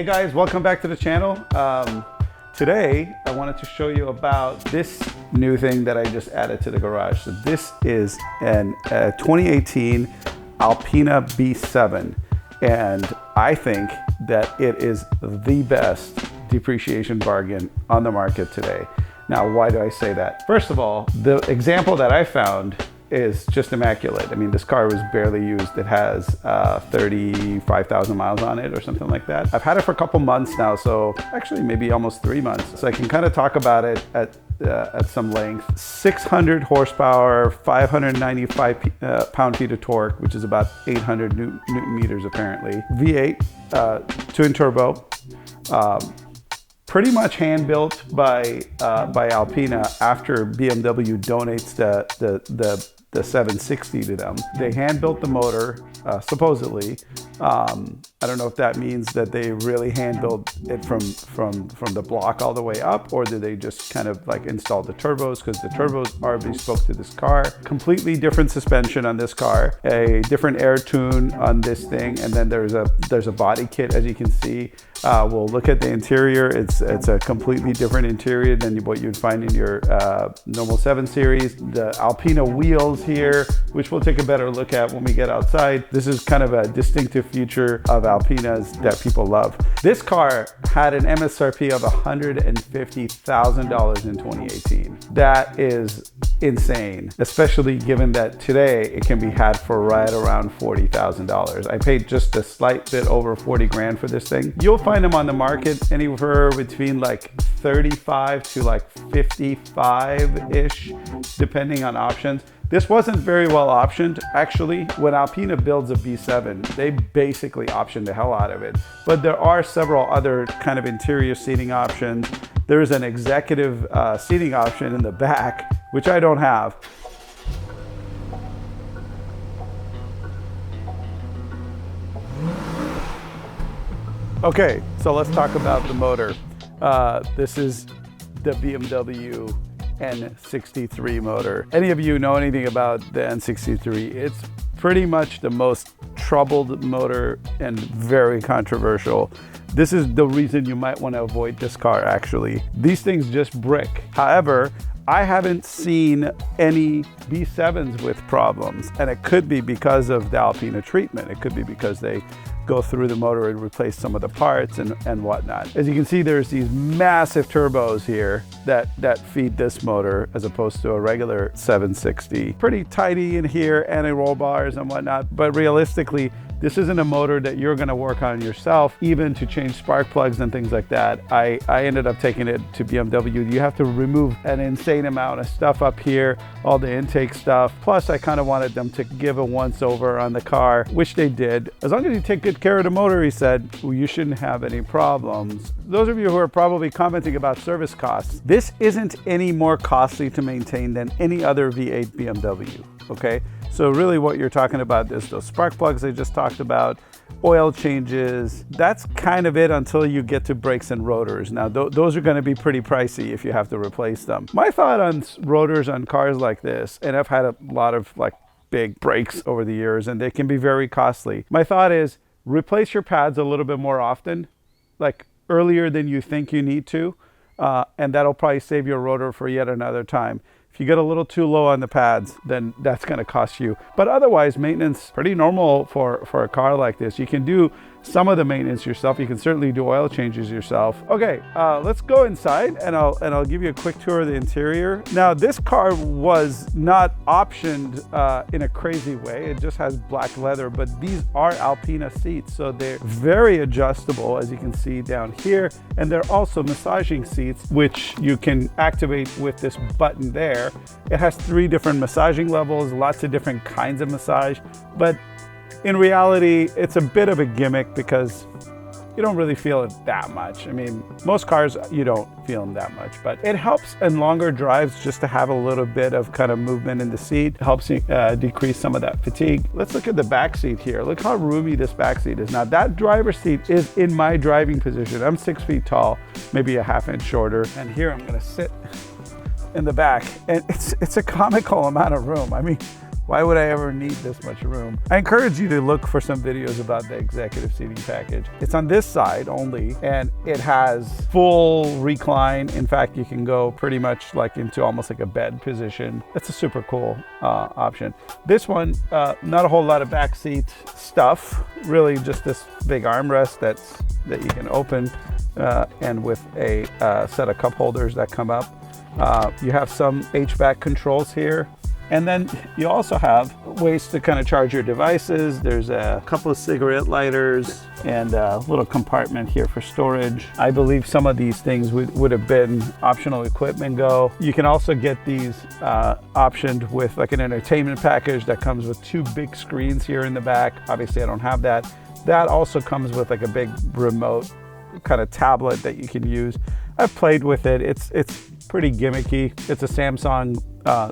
Hey guys, welcome back to the channel. Today, I wanted to show you about this new thing that I just added to the garage. So this is a 2018 Alpina B7, and I think that it is the best depreciation bargain on the market today. Now, why do I say that? First of all, the example that I found is just immaculate. I mean, this car was barely used. It has 35,000 miles on it or something like that. I've had it for a couple months now, so actually maybe almost 3 months. So I can kind of talk about it at some length. 600 horsepower, 595 pound-feet of torque, which is about 800 Newton meters apparently. V8, twin turbo. Pretty much hand built by Alpina after BMW donates the 760 to them. They hand built the motor, supposedly. I don't know if that means that they really hand built it from the block all the way up, or do they just kind of like install the turbos, because the turbos are bespoke to this car. Completely different suspension on this car, a different air tune on this thing, and then there's a body kit, as you can see. We'll look at the interior. It's a completely different interior than what you'd find in your normal 7 Series. The Alpina wheels here, which we'll take a better look at when we get outside. This is kind of a distinctive feature of Alpinas that people love. This car had an MSRP of $150,000 in 2018. That is insane, especially given that today it can be had for right around $40,000. I paid just a slight bit over 40 grand for this thing. You'll find them on the market anywhere between like 35 to like 55-ish, depending on options. This wasn't very well optioned. Actually, when Alpina builds a B7, they basically option the hell out of it. But there are several other kind of interior seating options. There's an executive seating option in the back, which I don't have. Okay, so let's talk about the motor. This is the BMW N63 motor. Any of you know anything about the N63? It's pretty much the most troubled motor and very controversial. This is the reason you might want to avoid this car, actually. These things just brick. However, I haven't seen any B7s with problems, and it could be because of the Alpina treatment. It could be because they go through the motor and replace some of the parts and whatnot. As you can see, there's these massive turbos here that feed this motor as opposed to a regular 760. Pretty tidy in here, anti-roll bars and whatnot, but realistically, this isn't a motor that you're gonna work on yourself, even to change spark plugs and things like that. I ended up taking it to BMW. You have to remove an insane amount of stuff up here, all the intake stuff. Plus, I kind of wanted them to give a once over on the car, which they did. As long as you take good care of the motor, he said, well, you shouldn't have any problems. Those of you who are probably commenting about service costs, this isn't any more costly to maintain than any other V8 BMW, okay? So really what you're talking about is those spark plugs I just talked about, oil changes. That's kind of it until you get to brakes and rotors. Now, those are gonna be pretty pricey if you have to replace them. My thought on rotors on cars like this, and I've had a lot of like big brakes over the years, and they can be very costly. My thought is replace your pads a little bit more often, like earlier than you think you need to, and that'll probably save your rotor for yet another time. If you get a little too low on the pads, then that's going to cost you. But otherwise, maintenance, pretty normal for a car like this. You can do some of the maintenance yourself. You can certainly do oil changes yourself. Okay, let's go inside and I'll give you a quick tour of the interior. Now, this car was not optioned in a crazy way. It just has black leather, but these are Alpina seats, so they're very adjustable, as you can see down here. And they're also massaging seats, which you can activate with this button there. It has 3 different massaging levels, lots of different kinds of massage, but in reality, it's a bit of a gimmick because you don't really feel it that much. I mean, most cars, you don't feel them that much, but it helps in longer drives just to have a little bit of kind of movement in the seat. It helps decrease some of that fatigue. Let's look at the back seat here. Look how roomy this back seat is. Now, that driver's seat is in my driving position. I'm 6 feet tall, maybe a half inch shorter. And here I'm gonna sit in the back, and it's a comical amount of room. I mean, Why would I ever need this much room? I encourage you to look for some videos about the executive seating package. It's on this side only, and it has full recline. In fact, you can go pretty much like into almost like a bed position. It's a super cool option. This one, not a whole lot of backseat stuff, really just this big armrest that you can open, and with a set of cup holders that come up. You have some HVAC controls here. And then you also have ways to kind of charge your devices. There's a couple of cigarette lighters and a little compartment here for storage. I believe some of these things would have been optional equipment go. You can also get these optioned with like an entertainment package that comes with 2 big screens here in the back. Obviously I don't have that. That also comes with like a big remote kind of tablet that you can use. I've played with it. It's pretty gimmicky. It's a Samsung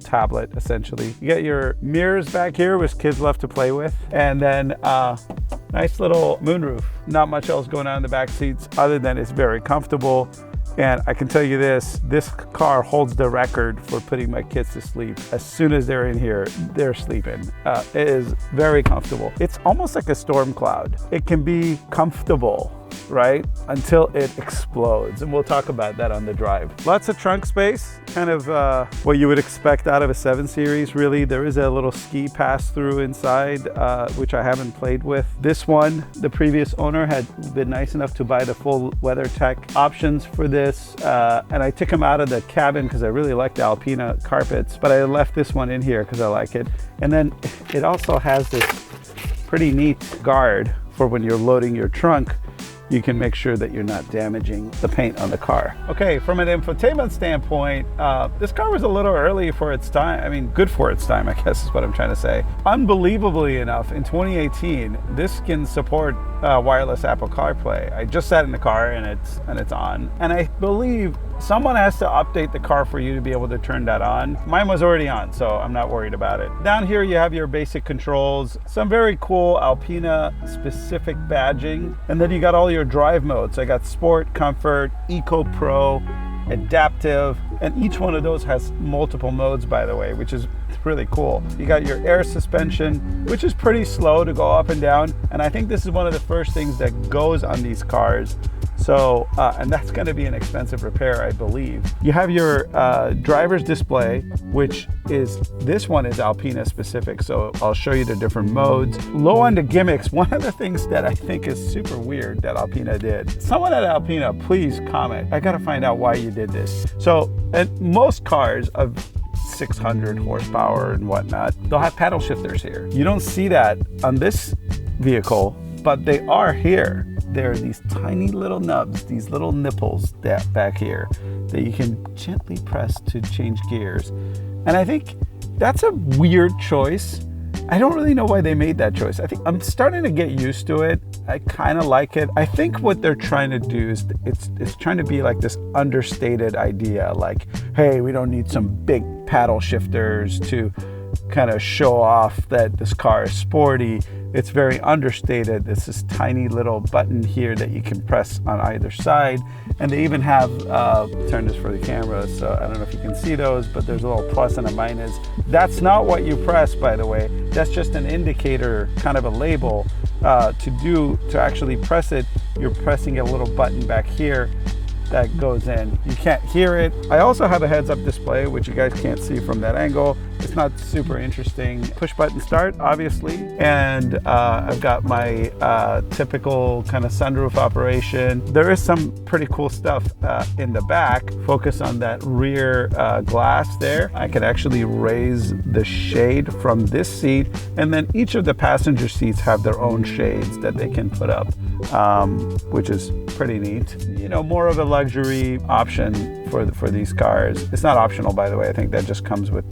tablet essentially. You get your mirrors back here, which kids love to play with, and then nice little moonroof. Not much else going on in the back seats other than it's very comfortable. And I can tell you this car holds the record for putting my kids to sleep. As soon as they're in here, they're sleeping. It is very comfortable. It's almost like a storm cloud. It can be comfortable, right? Until it explodes. And we'll talk about that on the drive. Lots of trunk space, kind of what you would expect out of a 7 Series, really. There is a little ski pass-through inside, which I haven't played with. This one, the previous owner had been nice enough to buy the full WeatherTech options for this. And I took them out of the cabin because I really like the Alpina carpets, but I left this one in here because I like it. And then it also has this pretty neat guard for when you're loading your trunk. You can make sure that you're not damaging the paint on the car. Okay, from an infotainment standpoint, this car was a little early for its time. I mean, good for its time, I guess is what I'm trying to say. Unbelievably enough, in 2018, this can support wireless Apple CarPlay. I just sat in the car and it's on. And I believe someone has to update the car for you to be able to turn that on. Mine was already on, so I'm not worried about it. Down here you have your basic controls, some very cool Alpina specific badging, and then you got all your drive modes. I got Sport, Comfort, Eco Pro, Adaptive, and each one of those has multiple modes, by the way, which is really cool. You got your air suspension, which is pretty slow to go up and down, and I think this is one of the first things that goes on these cars. So, and that's going to be an expensive repair, I believe. You have your driver's display, which is, this one is Alpina specific. So I'll show you the different modes. Low on the gimmicks, one of the things that I think is super weird that Alpina did. Someone at Alpina, please comment. I got to find out why you did this. So, and most cars of 600 horsepower and whatnot, they'll have paddle shifters here. You don't see that on this vehicle, but they are here. There are these tiny little nubs, these little nipples back here that you can gently press to change gears. And I think that's a weird choice. I don't really know why they made that choice. I think I'm starting to get used to it. I kind of like it. I think what they're trying to do is it's trying to be like this understated idea, like, hey, we don't need some big paddle shifters to kind of show off that this car is sporty. It's very understated. There's this tiny little button here that you can press on either side. And they even have, turn this for the camera, so I don't know if you can see those, but there's a little plus and a minus. That's not what you press, by the way. That's just an indicator, kind of a label. To actually press it, you're pressing a little button back here that goes in. You can't hear it. I also have a heads-up display, which you guys can't see from that angle. It's not super interesting. Push button start, obviously. And I've got my typical kind of sunroof operation. There is some pretty cool stuff in the back. Focus on that rear glass there. I can actually raise the shade from this seat, and then each of the passenger seats have their own shades that they can put up, which is pretty neat. You know, more of a luxury option for these cars. It's not optional, by the way. I think that just comes with,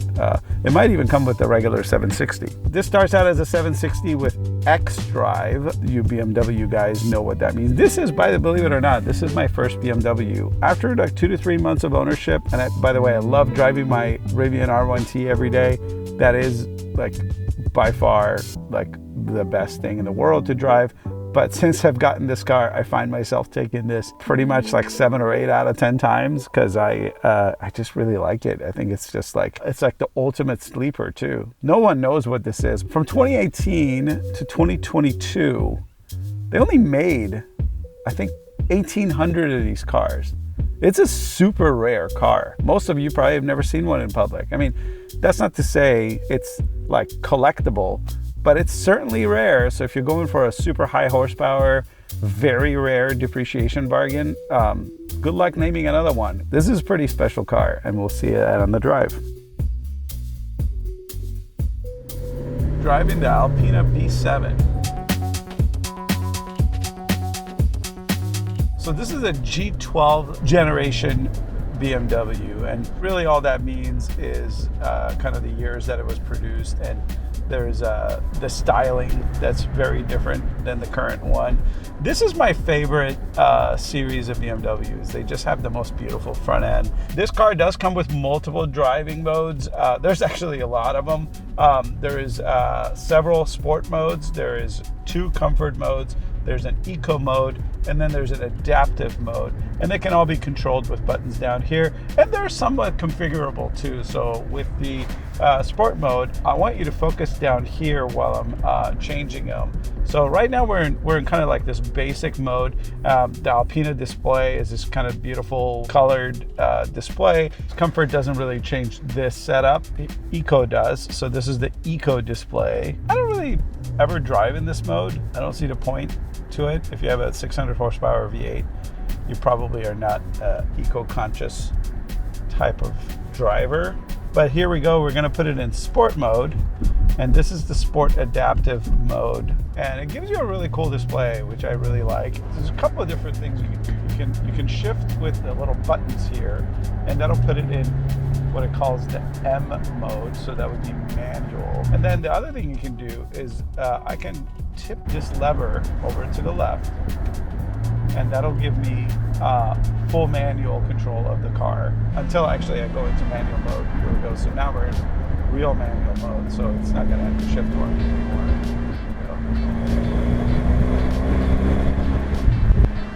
it might even come with the regular 760. This starts out as a 760 with X-Drive. You BMW guys know what that means. This is, believe it or not, this is my first BMW. After like 2 to 3 months of ownership, and by the way, I love driving my Rivian R1T every day. That is like by far like the best thing in the world to drive. But since I've gotten this car, I find myself taking this pretty much like 7 or 8 out of 10 times because I just really like it. I think it's just like, it's like the ultimate sleeper too. No one knows what this is. From 2018 to 2022, they only made, I think, 1,800 of these cars. It's a super rare car. Most of you probably have never seen one in public. I mean, that's not to say it's like collectible, but it's certainly rare. So if you're going for a super high horsepower, very rare depreciation bargain, good luck naming another one. This is a pretty special car, and we'll see it on the drive. Driving the Alpina B7. So this is a G12 generation BMW, and really all that means is kind of the years that it was produced, and there's the styling that's very different than the current one. This is my favorite series of BMWs. They just have the most beautiful front end. This car does come with multiple driving modes. There's actually a lot of them. There is several sport modes. There is 2 comfort modes. There's an eco mode, and then there's an adaptive mode, and they can all be controlled with buttons down here, and they're somewhat configurable too. So with the sport mode, I want you to focus down here while I'm changing them. So right now we're in kind of like this basic mode. The Alpina display is this kind of beautiful colored display. Comfort doesn't really change this setup. Eco does. So this is the eco display. I don't really ever drive in this mode. I don't see the point to it. If you have a 600 horsepower V8, you probably are not eco-conscious type of driver. But here we go, we're gonna put it in sport mode, and this is the sport adaptive mode, and it gives you a really cool display, which I really like. There's a couple of different things you can do. You can shift with the little buttons here, and that'll put it in what it calls the M mode, so that would be manual. And then the other thing you can do is I can tip this lever over to the left, and that'll give me full manual control of the car until actually I go into manual mode. Here we go. So now we're in real manual mode, so it's not gonna have to shift work anymore.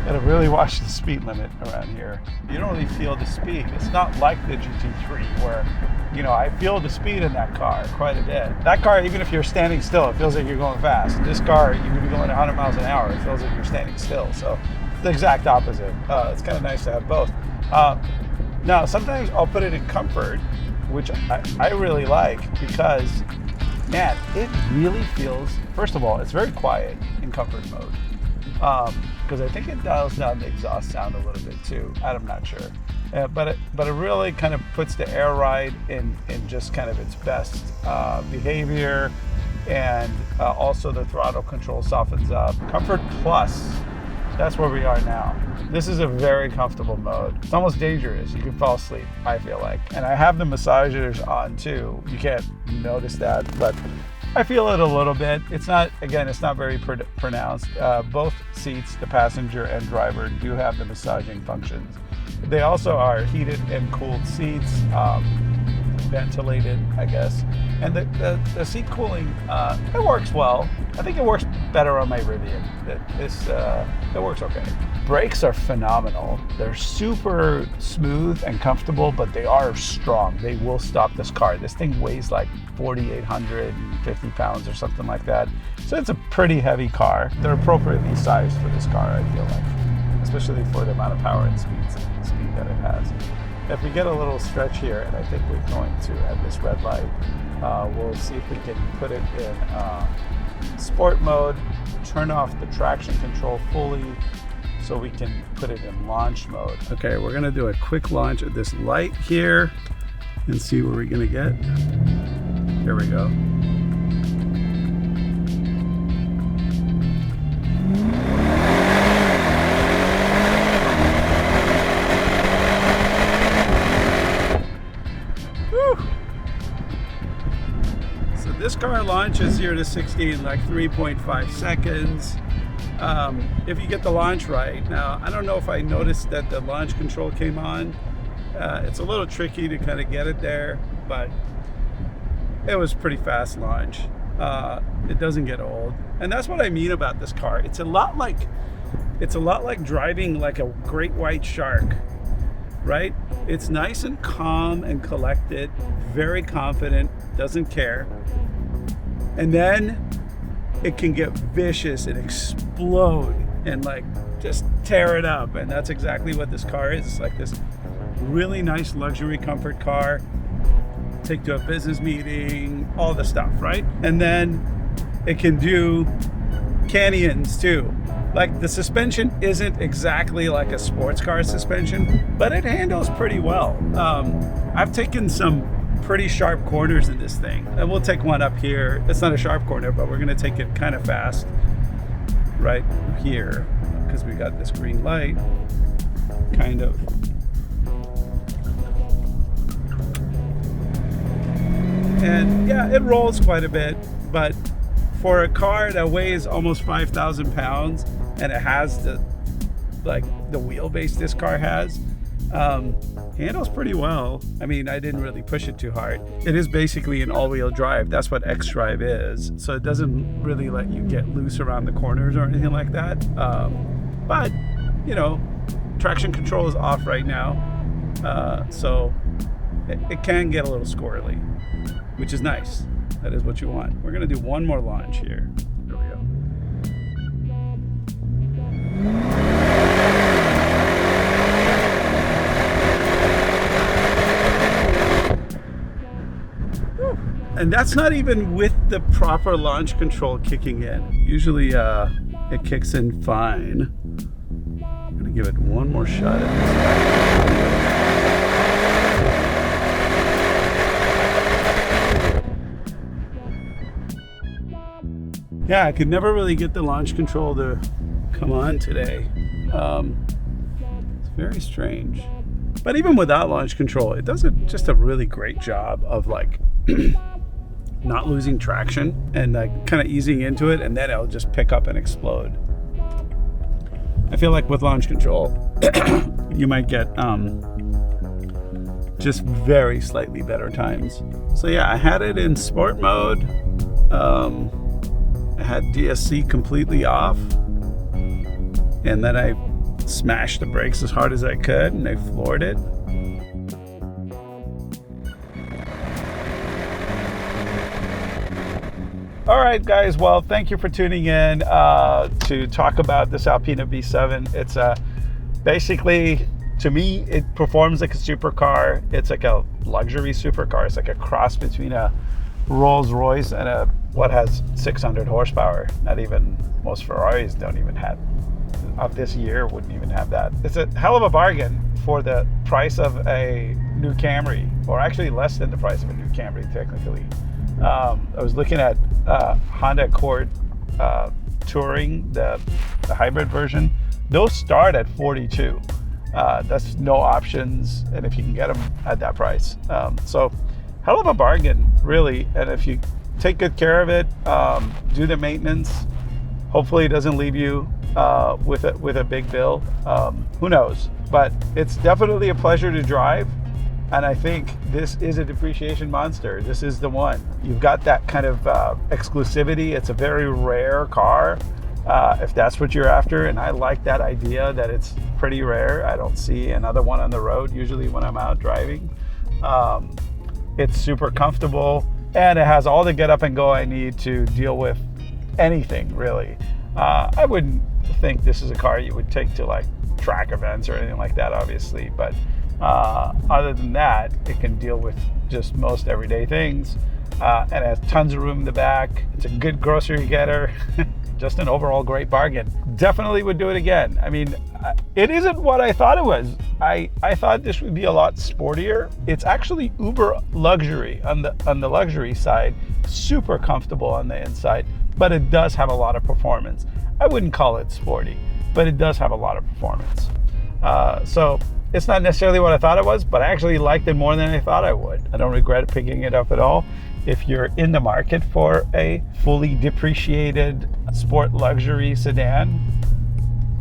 Gotta really watch the speed limit around here. You don't really feel the speed. It's not like the GT3 where, you know, I feel the speed in that car quite a bit. That car, even if you're standing still, it feels like you're going fast. This car, you could be going 100 miles an hour. It feels like you're standing still. So it's the exact opposite. It's kind of nice to have both. Now, sometimes I'll put it in comfort, which I really like because, man, it really feels, first of all, it's very quiet in comfort mode. Because I think it dials down the exhaust sound a little bit too. I'm not sure, but it really kind of puts the air ride in just kind of its best behavior, and also the throttle control softens up. Comfort Plus, that's where we are now. This is a very comfortable mode. It's almost dangerous. You can fall asleep, I feel like. And I have the massagers on too. You can't notice that, but I feel it a little bit. It's not, again, it's not very pronounced. Both seats, the passenger and driver, do have the massaging functions. They also are heated and cooled seats, ventilated, I guess. And the seat cooling, it works well. I think it works better on my Rivian. It works okay. Brakes are phenomenal. They're super smooth and comfortable, but they are strong. They will stop this car. This thing weighs like 4,850 pounds or something like that. So it's a pretty heavy car. They're appropriately sized for this car, I feel like, especially for the amount of power and speed that it has. If we get a little stretch here, and I think we're going to at this red light, we'll see if we can put it in sport mode, turn off the traction control fully, so we can put it in launch mode. Okay, we're gonna do a quick launch at this light here and see where we're gonna get. Here we go. Whew. So this car launches 0 to 60 in like 3.5 seconds. If you get the launch right. Now, I don't know if I noticed that the launch control came on. It's a little tricky to kind of get it there, but it was pretty fast launch. It doesn't get old. And that's what I mean about this car. It's a lot like driving like a great white shark, right? It's nice and calm and collected, very confident, doesn't care. And then it can get vicious and explode and like just tear it up. And that's exactly what this car is. It's like this really nice luxury comfort car. Take to a business meeting, all the stuff, right? And then it can do canyons too. Like the suspension isn't exactly like a sports car suspension, but it handles pretty well. I've taken some pretty sharp corners in this thing, and we'll take one up here. It's not a sharp corner, but we're gonna take it kind of fast right here because we got this green light, kind of. And yeah, it rolls quite a bit, but for a car that weighs almost 5,000 pounds and it has the wheelbase this car has, handles pretty well. I mean, I didn't really push it too hard. It is basically an all-wheel drive. That's what X-Drive is. So it doesn't really let you get loose around the corners or anything like that. But, you know, traction control is off right now. So it can get a little squirrely, which is nice. That is what you want. We're gonna do one more launch here. There we go. And that's not even with the proper launch control kicking in. Usually it kicks in fine. I'm gonna give it one more shot at this. Yeah, I could never really get the launch control to come on today. It's very strange. But even without launch control, it does just a really great job of like not losing traction and like kind of easing into it, and then it'll just pick up and explode. I feel like with launch control, you might get just very slightly better times. So yeah, I had it in sport mode. I had DSC completely off, and then I smashed the brakes as hard as I could, and I floored it. All right, guys. Well, thank you for tuning in to talk about this Alpina B7. It's basically, to me, it performs like a supercar. It's like a luxury supercar. It's like a cross between a Rolls Royce and a what has 600 horsepower. Not even most Ferraris don't even have, of this year wouldn't even have that. It's a hell of a bargain for the price of a new Camry, or actually less than the price of a new Camry technically. I was looking at Honda Accord Touring, the hybrid version. Those start at 42. That's no options, and if you can get them at that price. So hell of a bargain, really. And if you take good care of it, do the maintenance, hopefully it doesn't leave you with a big bill. Who knows? But it's definitely a pleasure to drive. And I think this is a depreciation monster. This is the one. You've got that kind of exclusivity. It's a very rare car, if that's what you're after. And I like that idea that it's pretty rare. I don't see another one on the road usually when I'm out driving. It's super comfortable, and it has all the get up and go I need to deal with anything, really. I wouldn't think this is a car you would take to like track events or anything like that, obviously. But other than that, it can deal with just most everyday things, and it has tons of room in the back. It's a good grocery getter. Just an overall great bargain. Definitely would do it again. I mean, it isn't what I thought it was. I thought this would be a lot sportier. It's actually uber luxury on the luxury side, super comfortable on the inside, but it does have a lot of performance. I wouldn't call it sporty, but it does have a lot of performance. So it's not necessarily what I thought it was, but I actually liked it more than I thought I would. I don't regret picking it up at all. If you're in the market for a fully depreciated sport luxury sedan,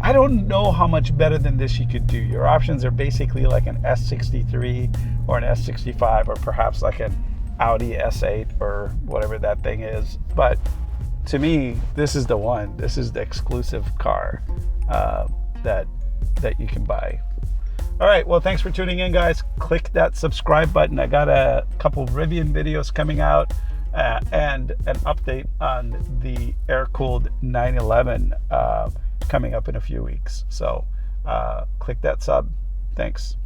I don't know how much better than this you could do. Your options are basically like an S63 or an S65, or perhaps like an Audi S8 or whatever that thing is. But to me, this is the one. This is the exclusive car that you can buy. All right, well, thanks for tuning in, guys. Click that subscribe button. I got a couple Rivian videos coming out and an update on the air-cooled 911 coming up in a few weeks. So click that sub. Thanks.